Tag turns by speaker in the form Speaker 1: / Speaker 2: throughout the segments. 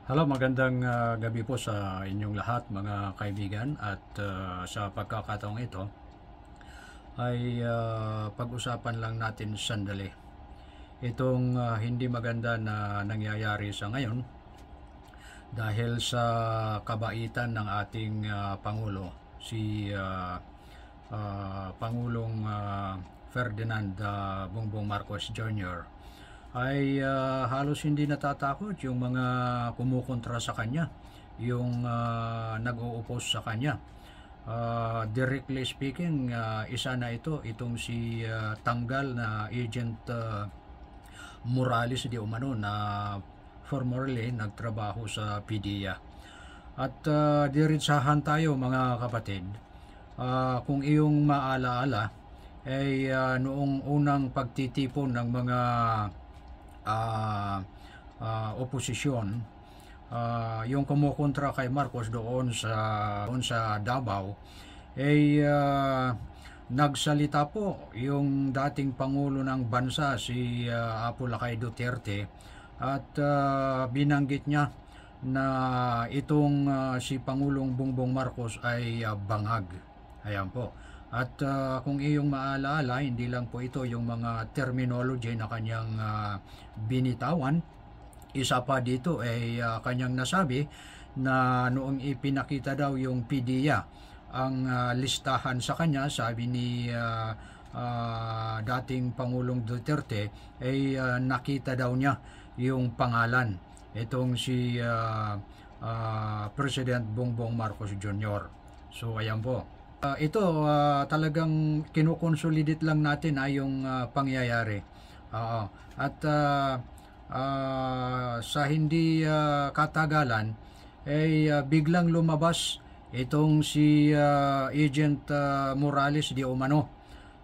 Speaker 1: Hello, magandang gabi po sa inyong lahat mga kaibigan at sa pagkakataong ito ay pag-usapan lang natin sandali itong hindi maganda na nangyayari sa ngayon dahil sa kabaitan ng ating Pangulo, si Pangulong Ferdinand Bongbong Marcos Jr. ay halos hindi natatakot yung mga kumukontra sa kanya, yung nag-o-oppose sa kanya. Directly speaking, isa na itong si tanggal na Agent Morales de Umano na formerly nagtrabaho sa PDEA. At diretsahan tayo mga kapatid. Kung iyong maalaala, ay noong unang pagtitipon ng mga oposisyon, yung kumukontra kay Marcos doon sa Davao, ay nagsalita po yung dating Pangulo ng bansa, si Apo Lakay Duterte, at binanggit niya na itong si Pangulong Bongbong Marcos ay bangag. Ayan po. At kung iyong maalala, hindi lang po ito yung mga terminology na kanyang binitawan. Isa pa dito ay kanyang nasabi na noong ipinakita daw yung PDEA ang listahan sa kanya, sabi ni dating Pangulong Duterte, ay nakita daw niya yung pangalan. Itong si President Bongbong Marcos Jr. So ayan po. Ito talagang kinukonsolidate lang natin yung pangyayari. At sa hindi katagalan ay biglang lumabas itong si Agent Morales de Umano.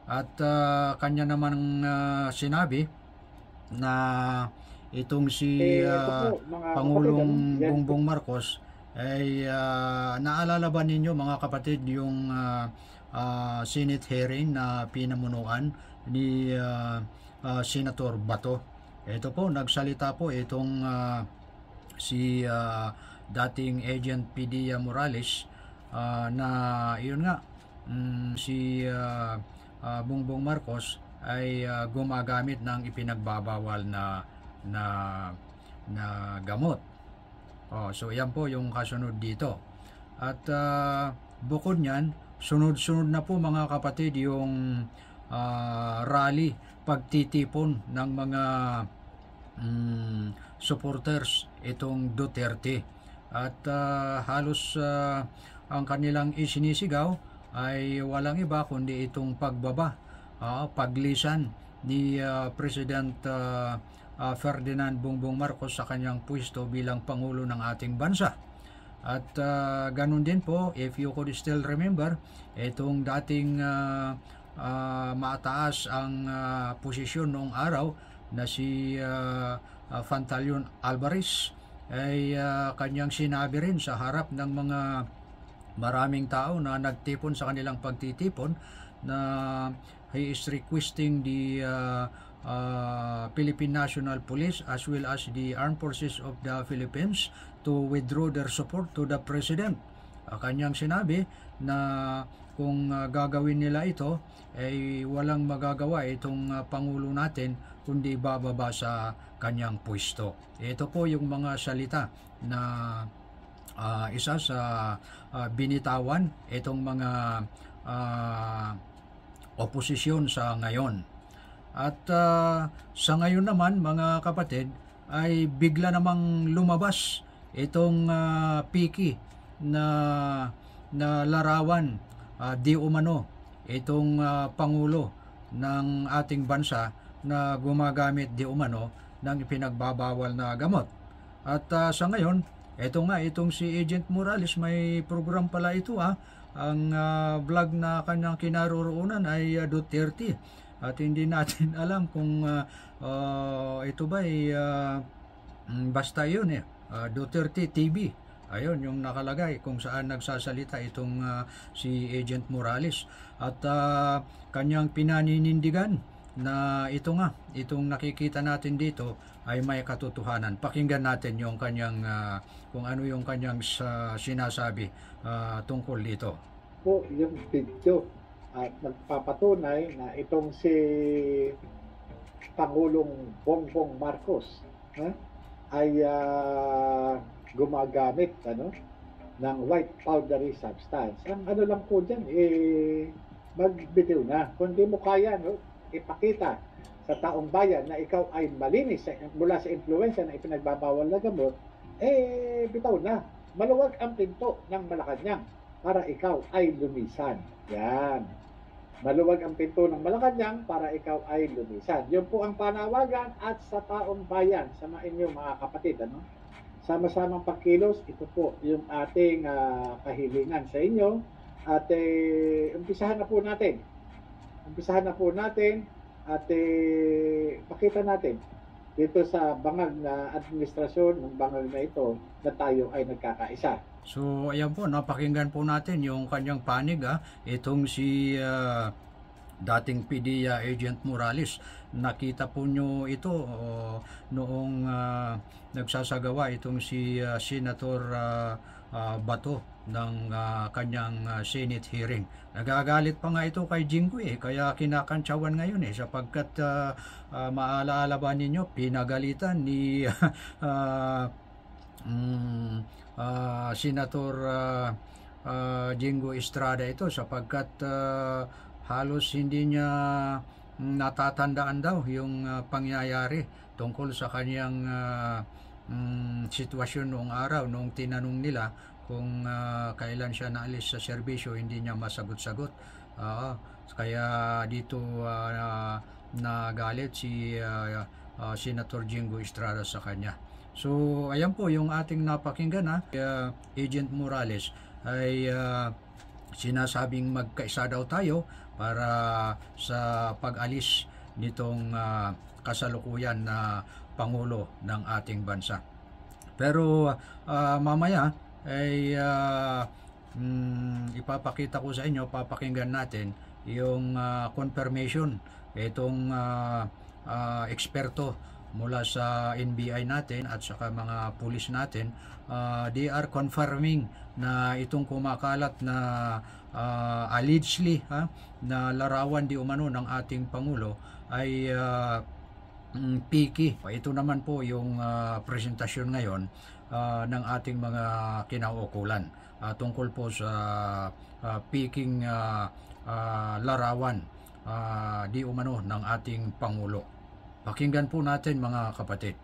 Speaker 1: At kanya naman sinabi na itong si Pangulong Bongbong Marcos ay naalala ba ninyo mga kapatid yung Senate hearing na pinamunuan ni Senator Bato? Ito po, nagsalita po itong si dating Agent PDEA Morales na yun nga, si Bongbong Marcos ay gumagamit ng ipinagbabawal na gamot. So yan po yung kasunod dito. At bukod niyan, sunod-sunod na po mga kapatid yung rally, pagtitipon ng mga supporters itong Duterte. At halos ang kanilang isinisigaw ay walang iba kundi itong pagbaba, paglisan ni President Ferdinand Bongbong Marcos sa kanyang pwesto bilang Pangulo ng ating bansa. At ganun din po, if you could still remember, itong dating mataas ang posisyon noong araw na si Fantalion Alvarez ay kanyang sinabi rin sa harap ng mga maraming tao na nagtipon sa kanilang pagtitipon na he is requesting the Philippine National Police as well as the Armed Forces of the Philippines to withdraw their support to the President. Kanyang sinabi na kung gagawin nila ito ay walang magagawa itong Pangulo natin kundi bababa sa kanyang pwesto. Ito po yung mga salita na isa sa binitawan itong mga oposisyon sa ngayon. At sa ngayon naman mga kapatid ay bigla namang lumabas itong piki na larawan di umano itong Pangulo ng ating bansa na gumagamit di umano ng ipinagbabawal na gamot. At sa ngayon, itong si Agent Morales, may program pala ito ang vlog na kanyang kinaroroonan ay Duterte. At hindi natin alam kung ito ba ay basta yun Duterte TV. Ayun yung nakalagay kung saan nagsasalita itong si Agent Morales. At kanyang pinaninindigan na itong nakikita natin dito ay may katotohanan. Pakinggan natin yung kanyang kung ano yung kanyang sinasabi tungkol dito.
Speaker 2: Po yung video at nagpapatunay na itong si Pangulong Bongbong Marcos ay gumagamit ng white powdery substance. Ang ano lang po dyan, magbitiw na. Kung di mo kaya, ipakita sa taong bayan na ikaw ay malinis mula sa impluensya na ipinagbabawal na gamot, bitaw na. Maluwag ang pinto ng Malacanang para ikaw ay lumisan. Yan. Maluwag ang pinto ng Malacanang para ikaw ay lumisan. Yun po ang panawagan at sa taong bayan, sa inyong mga kapatid, sama-samang pagkilos, ito po yung ating kahilingan sa inyo. At umpisahan na po natin. At pakita natin dito sa bangag na administrasyon ng bangag na ito na tayo ay nagkakaisa.
Speaker 1: So ayan po, napakinggan po natin yung kanyang panig itong si dating PDEA Agent Morales. Nakita po nyo ito noong nagsasagawa itong si Senator Bato ng kanyang Senate hearing. Nagagalit pa nga ito kay Jinggoy kaya kinakantsawan ngayon sapagkat maalaala ba ninyo, pinagalitan ni Senator Jingo Estrada ito sapagkat halos hindi niya natatandaan daw yung pangyayari tungkol sa kanyang sitwasyon noong araw nung tinanong nila kung kailan siya naalis sa serbisyo, hindi niya masagot-sagot. Kaya dito nagalit si Senator Jingo Estrada sa kanya. So ayan po yung ating napakinggan Agent Morales ay sinasabing magkaisa daw tayo para sa pag-alis nitong kasalukuyan na Pangulo ng ating bansa. Pero mamaya ay ipapakita ko sa inyo, papakinggan natin yung confirmation itong eksperto mula sa NBI natin at saka mga pulis natin. They are confirming na itong kumakalat na allegedly na larawan di umano ng ating Pangulo ay piki. Ito naman po yung presentasyon ngayon ng ating mga kinauukulan tungkol po sa piking larawan di umano ng ating Pangulo. Pakinggan po natin mga kapatid.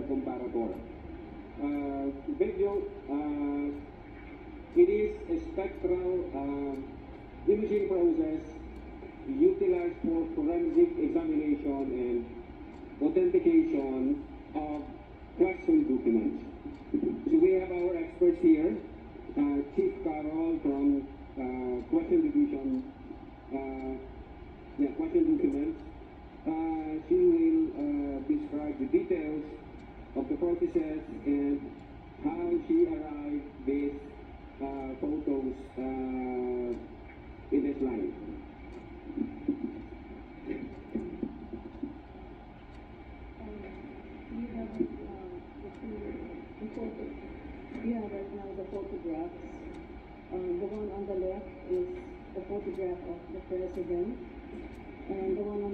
Speaker 3: Comparator. Video, it is a spectral imaging process utilized for forensic examination and authentication of question documents. So we have our experts here, Chief Carol from Question Division, Question Documents. She will describe the details of the processes and how she arrived with photos in the slide.
Speaker 4: We have right now the photographs. The one on the left is the photograph of the president, and the one on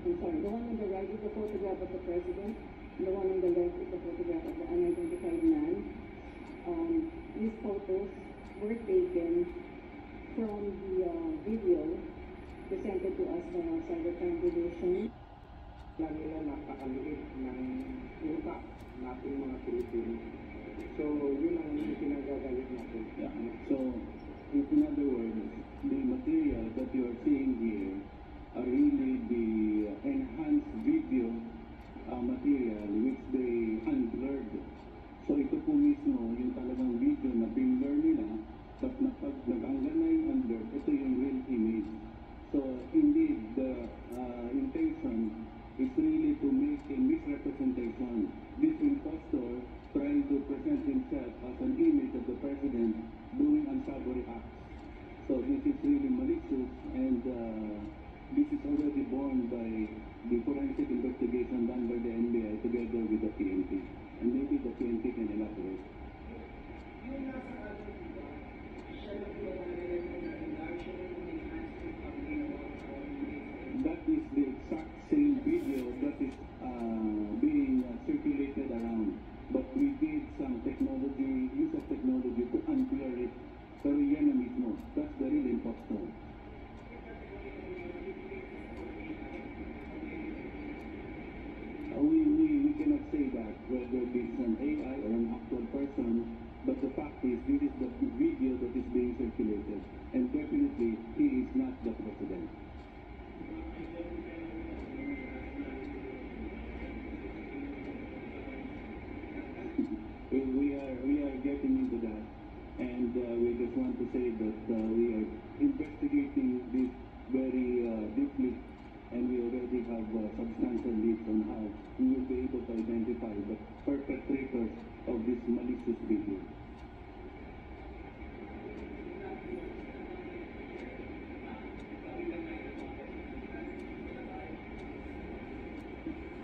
Speaker 4: the right is the photograph of the president. The one on the left is a photograph of the unidentified man. These photos were taken from the video presented to us by our cybercrime division.
Speaker 3: Lang nila napakaliit ng utak nating mga Pilipino. So, yun ang pinagagalit natin.
Speaker 5: Yeah. So, in other words, the material that you are seeing here are really the enhanced video material which they unblurred. So, ito po mismo yung talagang video na binblur nila, but pag nag-anggan na yung unblurred, ito yung real image. So, indeed, the intention is really to make a misrepresentation. This impostor trying to present himself as an image of the president doing unsavory acts. So this is really malicious, and this is already borne by the forensic investigation done by the NBI together with the PNP. And maybe the PNP can elaborate. That is the exact same video that is being circulated around. But we did some use of technology to unblur it. Pero yan na mismo. That's the real impostor. We cannot say that whether it's an AI or an actual person, but the fact is this is the video that is being circulated. And definitely, he is not the president. We are getting into that, and we just want to say that we are investigating this very deeply, and we already have substantial leads on how we will be able to identify the perpetrators of this malicious video.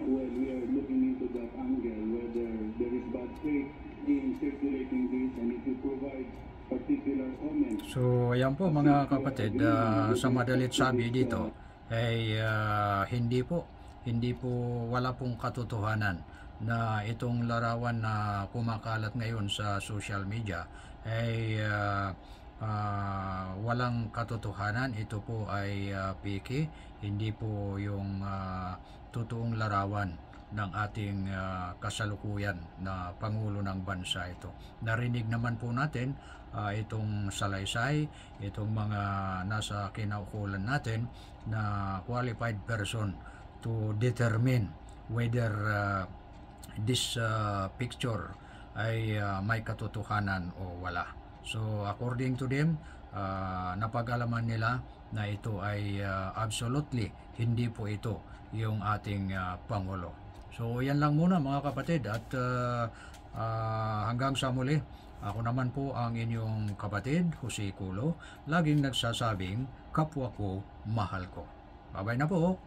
Speaker 5: Well, we are looking into that angle, whether there is bad faith in circulating this, and if you provide particular comments.
Speaker 1: So ayan po mga kapatid, sa madalit sabi dito ay hindi po wala pong katotohanan na itong larawan na kumakalat ngayon sa social media ay walang katotohanan. Ito po ay peke, hindi po yung totoong larawan ng ating kasalukuyan na Pangulo ng bansa ito. Narinig naman po natin itong salaysay, itong mga nasa kinaukulan natin na qualified person to determine whether this picture ay may katotohanan o wala. So according to them, napag-alaman nila na ito ay absolutely hindi po ito yung ating Pangulo. So yan lang muna mga kapatid, at hanggang sa muli, ako naman po ang inyong kapatid, Jose Culo, laging nagsasabing kapwa ko, mahal ko. Bye-bye na po.